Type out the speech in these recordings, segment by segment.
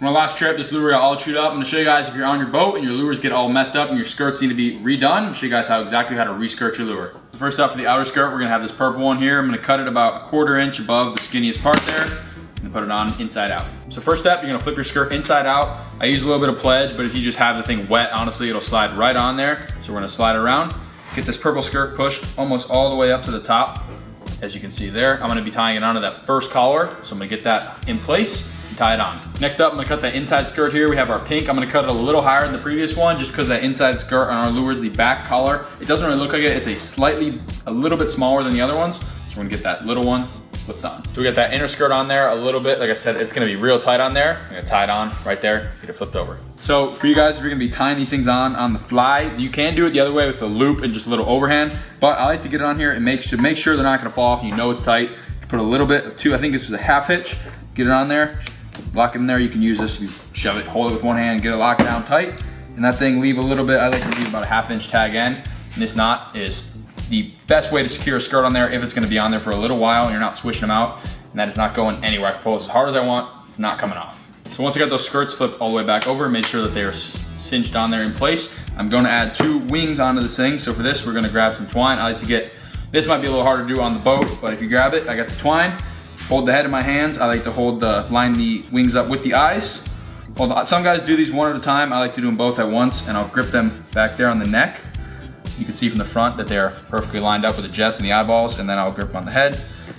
For my last trip, this lure got all chewed up. I'm gonna show you guys if you're on your boat and your lures get all messed up and your skirts need to be redone, I'll show you guys exactly how to reskirt your lure. So first off, for the outer skirt, we're gonna have this purple one here. I'm gonna cut it about 1/4 inch above the skinniest part there and put it on inside out. So first step, you're gonna flip your skirt inside out. I use a little bit of pledge, but if you just have the thing wet, honestly, it'll slide right on there. So we're gonna slide it around. Get this purple skirt pushed almost all the way up to the top. As you can see there, I'm gonna be tying it onto that first collar. So I'm gonna get that in place and tie it on. Next up, I'm gonna cut that inside skirt here. We have our pink. I'm gonna cut it a little higher than the previous one just because that inside skirt on our lure is the back collar. It doesn't really look like it. It's a little bit smaller than the other ones. So we're gonna get that little one flipped on. So we got that inner skirt on there a little bit. Like I said, it's gonna be real tight on there. I'm gonna tie it on right there, get it flipped over. So for you guys, if you're gonna be tying these things on the fly, you can do it the other way with a loop and just a little overhand, but I like to get it on here and make sure they're not gonna fall off and you know it's tight. Put a little bit of I think this is a 1/2 hitch, get it on there, lock it in there. You can use this, you shove it, hold it with one hand, get it locked down tight. And that thing, leave a little bit, I like to leave about a 1/2 inch tag end. And this knot is the best way to secure a skirt on there if it's gonna be on there for a little while and you're not swishing them out. And that is not going anywhere. I can pull as hard as I want, not coming off. So once I got those skirts flipped all the way back over, make sure that they are cinched on there in place. I'm gonna add 2 wings onto this thing. So for this, we're gonna grab some twine. I like to get, this might be a little harder to do on the boat, but if you grab it, I got the twine, hold the head in my hands. I like to line the wings up with the eyes. Well, some guys do these one at a time. I like to do them both at once, and I'll grip them back there on the neck. You can see from the front that they're perfectly lined up with the jets and the eyeballs, and then I'll grip them on the head.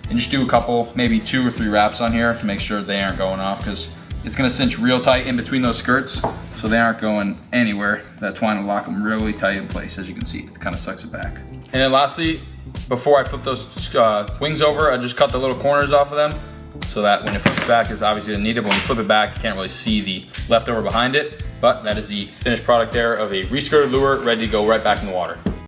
And just do a couple, maybe 2 or 3 wraps on here to make sure they aren't going off, because it's gonna cinch real tight in between those skirts, so they aren't going anywhere. That twine will lock them really tight in place, as you can see. It kind of sucks it back. And then lastly, before I flip those wings over, I just cut the little corners off of them so that when it flips back, it's obviously needed, but when you flip it back, you can't really see the leftover behind it. But that is the finished product there of a reskirted lure ready to go right back in the water.